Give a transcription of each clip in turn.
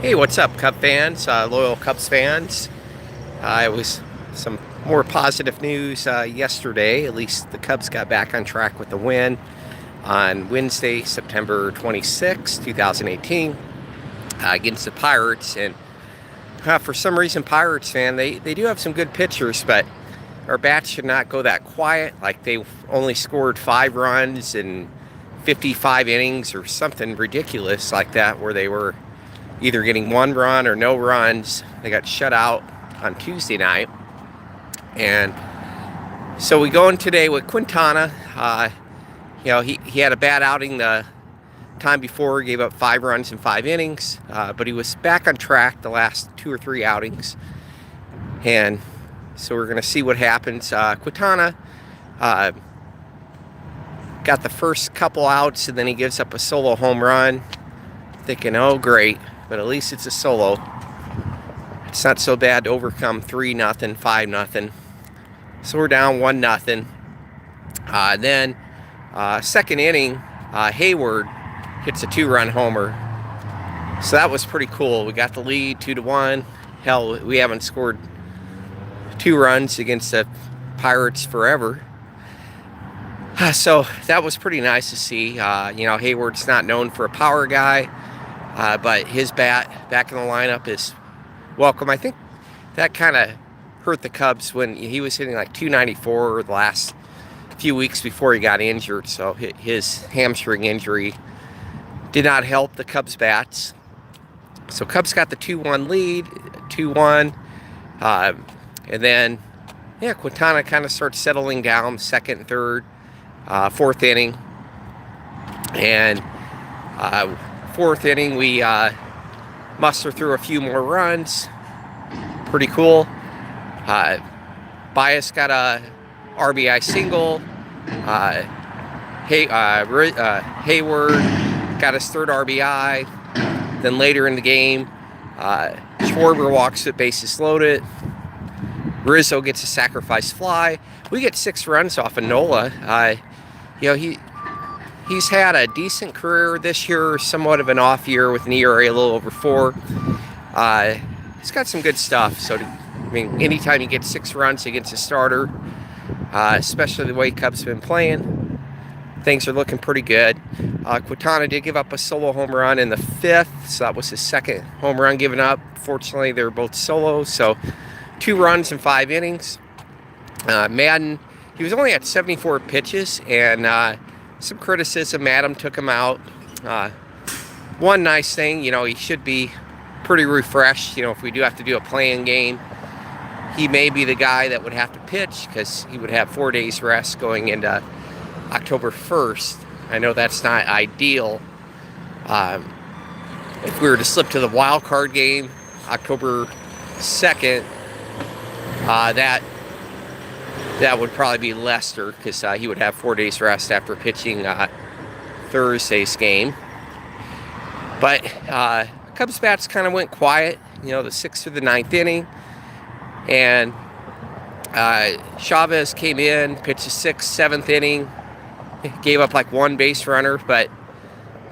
Hey, what's up, Cub fans, loyal Cubs fans? It was some more positive news yesterday. At least the Cubs got back on track with the win on Wednesday, September 26, 2018, against the Pirates. And for some reason, Pirates fan, they do have some good pitchers, but our bats should not go that quiet. Like they only scored 5 runs in 55 innings or something ridiculous like that, where they were either getting 1 run or no runs. They got shut out on Tuesday night. And so we go in today with Quintana. He had a bad outing the time before. He gave up 5 runs in 5 innings. But he was back on track the last 2 or 3 outings. And so we're going to see what happens. Quintana got the first couple outs, and then he gives up a solo home run. Thinking, oh, great. But at least it's a solo. It's not so bad to overcome 3-0, 5-0. So we're down 1-0. Then second inning, Hayward hits a 2-run homer. So that was pretty cool. We got the lead 2-1. Hell, we haven't scored 2 runs against the Pirates forever. So that was pretty nice to see. Hayward's not known for a power guy. But his bat back in the lineup is welcome. I think that kind of hurt the Cubs when he was hitting like 294 the last few weeks before he got injured. So his hamstring injury did not help the Cubs bats. So Cubs got the 2-1 lead, 2-1. And then, Quintana kind of starts settling down second and third, 4th inning. And 4th inning, we muster through a few more runs. Pretty cool. Baez got a RBI single. Hayward got his 3rd RBI. Then later in the game, Schwarber walks it, bases loaded. Rizzo gets a sacrifice fly. We get 6 runs off of Nola. He's had a decent career this year, somewhat of an off year with an ERA a little over 4. He's got some good stuff. So, anytime you get 6 runs against a starter, especially the way Cubs have been playing, things are looking pretty good. Quintana did give up a solo home run in the 5th, so that was his 2nd home run given up. Fortunately, they were both solos, so 2 runs in 5 innings. Madden, he was only at 74 pitches, and some criticism. Adam took him out. One nice thing, he should be pretty refreshed. If we do have to do a play-in game, he may be the guy that would have to pitch because he would have 4 days rest going into October 1st. I know that's not ideal. If we were to slip to the wild card game, October 2nd, that would probably be Lester because he would have 4 days rest after pitching Thursday's game. But Cubs bats kind of went quiet, the 6th through the 9th inning. And Chavez came in, pitched the 6th, 7th inning, gave up like 1 base runner, but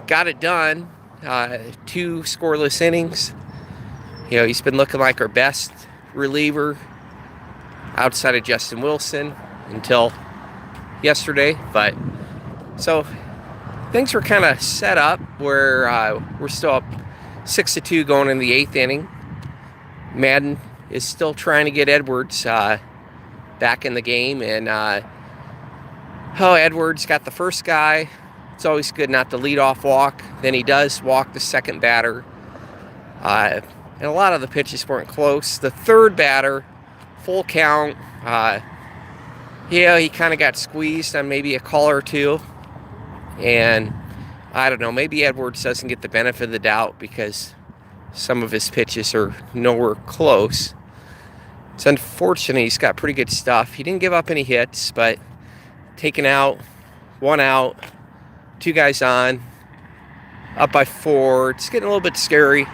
got it done. 2 scoreless innings. He's been looking like our best reliever outside of Justin Wilson until yesterday. But so things were kind of set up where we're still up 6-2 going in the 8th inning. Madden is still trying to get Edwards back in the game, and Edwards got the first guy. It's always good not to lead off walk. Then he does walk the second batter, and a lot of the pitches weren't close. The 3rd batter, full count. He kind of got squeezed on maybe a call or 2. And I don't know, maybe Edwards doesn't get the benefit of the doubt because some of his pitches are nowhere close. It's unfortunate. He's got pretty good stuff. He didn't give up any hits, but taken out, 1 out, 2 guys on, up by 4. It's getting a little bit scary.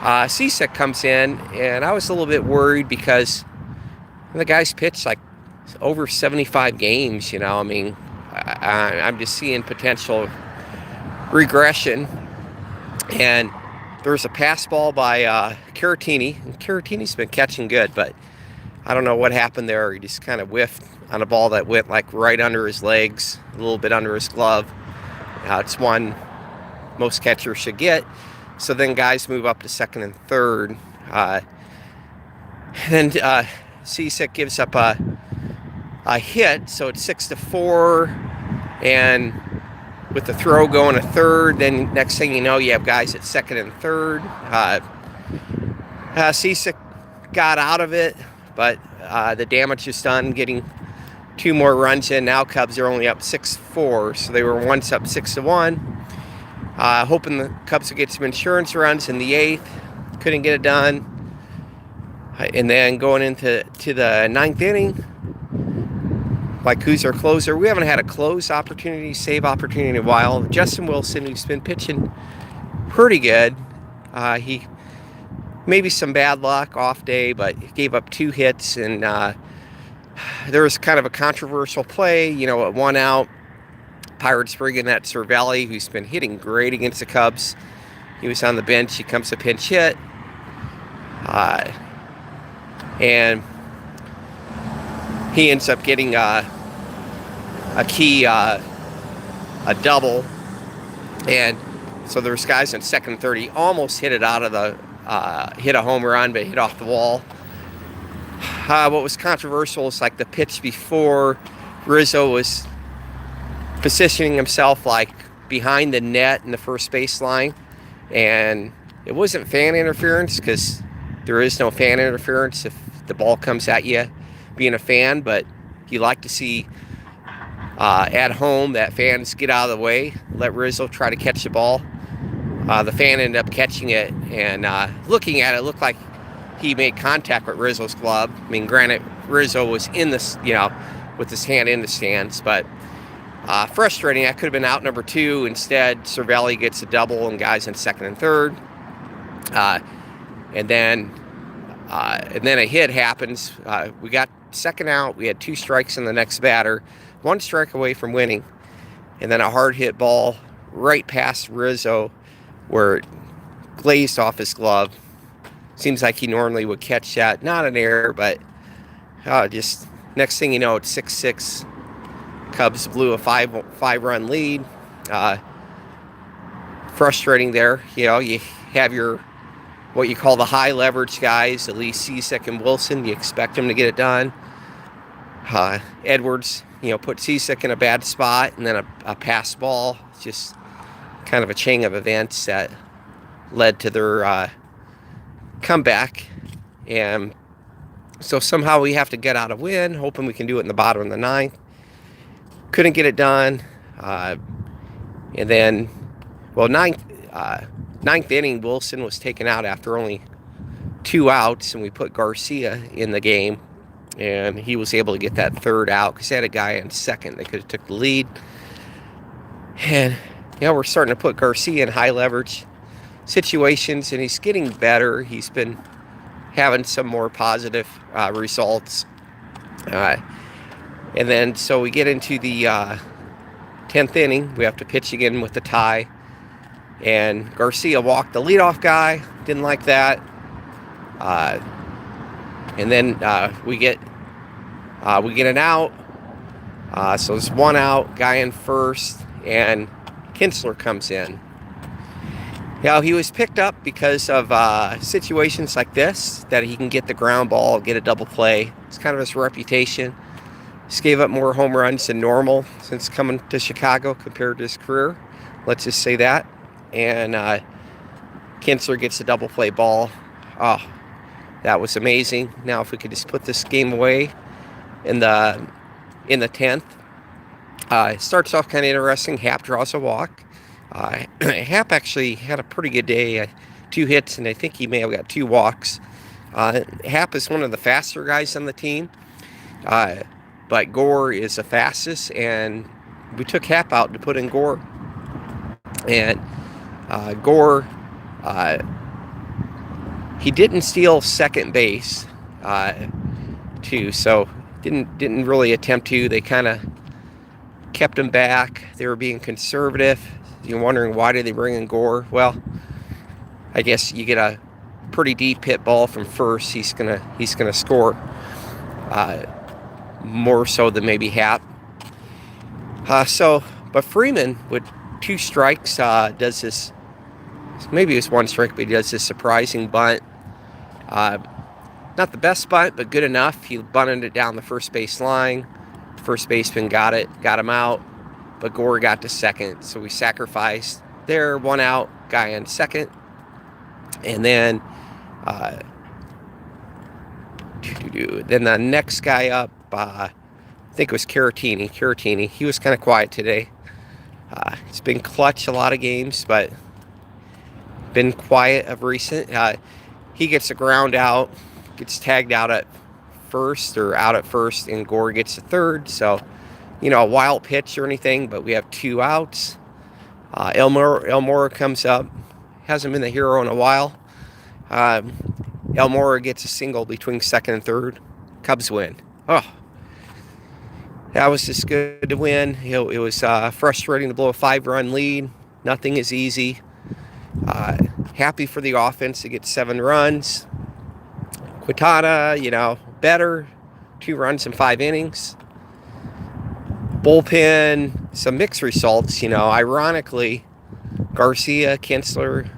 Cishek comes in, and I was a little bit worried because the guy's pitched like over 75 games, I'm just seeing potential regression. And there was a pass ball by Caratini. And Caratini's been catching good, but I don't know what happened there. He just kind of whiffed on a ball that went like right under his legs, a little bit under his glove. It's one most catchers should get. So then guys move up to second and third. And Cisick gives up a hit, so it's 6-4. And with the throw going to third, then next thing you know, you have guys at second and third. Cisick got out of it, but the damage is done, getting 2 more runs in. Now Cubs are only up 6-4, so they were once up 6-1. Hoping the Cubs would get some insurance runs in the 8th. Couldn't get it done. And then going into the 9th inning, like, who's our closer? We haven't had a close opportunity, save opportunity in a while. Justin Wilson, who's been pitching pretty good. He maybe some bad luck, off day, but he gave up 2 hits. And there was kind of a controversial play, at 1 out. Pirates bring in that Cervelli, who's been hitting great against the Cubs. He was on the bench. He comes to pinch hit. And he ends up getting a double. And so there's guys in second and third. He almost hit it out of the, hit a home run, but hit off the wall. What was controversial is like the pitch before, Rizzo was positioning himself like behind the net in the first baseline, and it wasn't fan interference because there is no fan interference if the ball comes at you being a fan, but you like to see at home that fans get out of the way, let Rizzo try to catch the ball. The fan ended up catching it, and looking at it, looked like he made contact with Rizzo's glove. I mean, granted, Rizzo was in this, with his hand in the stands, but frustrating. That could have been out number 2. Instead, Cervelli gets a double and guys in second and third. And then a hit happens. We got second out. We had 2 strikes in the next batter, 1 strike away from winning. And then a hard hit ball right past Rizzo where it glazed off his glove. Seems like he normally would catch that. Not an error, but just next thing you know, it's 6-6. Cubs blew a 5-run lead. Frustrating there. You have your, what you call the high leverage guys, at least Cisick and Wilson. You expect them to get it done. Edwards, put Cisick in a bad spot, and then a pass ball. It's just kind of a chain of events that led to their comeback. And so somehow we have to get out a win, hoping we can do it in the bottom of the 9th. Couldn't get it done. And then, ninth inning, Wilson was taken out after only 2 outs, and we put Garcia in the game, and he was able to get that 3rd out because they had a guy in second. They could have took the lead. And, we're starting to put Garcia in high leverage situations, and he's getting better. He's been having some more positive results. And then, so we get into the 10th inning. We have to pitch again with the tie. And Garcia walked the leadoff guy. Didn't like that. And then we get an out. So it's 1 out, guy in first, and Kinsler comes in. He was picked up because of situations like this, that he can get the ground ball, get a double play. It's kind of his reputation. He's gave up more home runs than normal since coming to Chicago compared to his career. Let's just say that. And Kinsler gets a double play ball. Oh, that was amazing. Now if we could just put this game away in the 10th. It starts off kind of interesting. Happ draws a walk. Happ actually had a pretty good day. 2 hits, and I think he may have got 2 walks. Happ is one of the faster guys on the team. But Gore is the fastest, and we took Happ out to put in Gore. And Gore, he didn't steal second base, too, so didn't really attempt to. They kind of kept him back. They were being conservative. You're wondering, why did they bring in Gore? Well, I guess you get a pretty deep hit ball from first, he's gonna score more so than maybe Happ. But Freeman with 2 strikes does this. Maybe it's 1 strike, but he does this surprising bunt. Not the best bunt, but good enough. He bunted it down the first base line. First baseman got him out, but Gore got to second. So we sacrificed there, 1 out, guy on second. And then the next guy up, I think it was Caratini. He was kind of quiet today. He's been clutch a lot of games, but been quiet of recent. He gets a ground out, gets tagged out at first, and Gore gets a third. So, a wild pitch or anything, but we have 2 outs. Elmore comes up. Hasn't been the hero in a while. Elmore gets a single between second and third. Cubs win. Oh, that was just good to win. It was frustrating to blow a 5-run lead. Nothing is easy. Happy for the offense to get 7 runs. Quintana, better. 2 runs in 5 innings. Bullpen, some mixed results. Ironically, Garcia, Kinsler,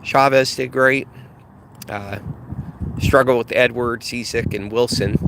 Chavez did great. Struggle with Edwards, Cizek, and Wilson.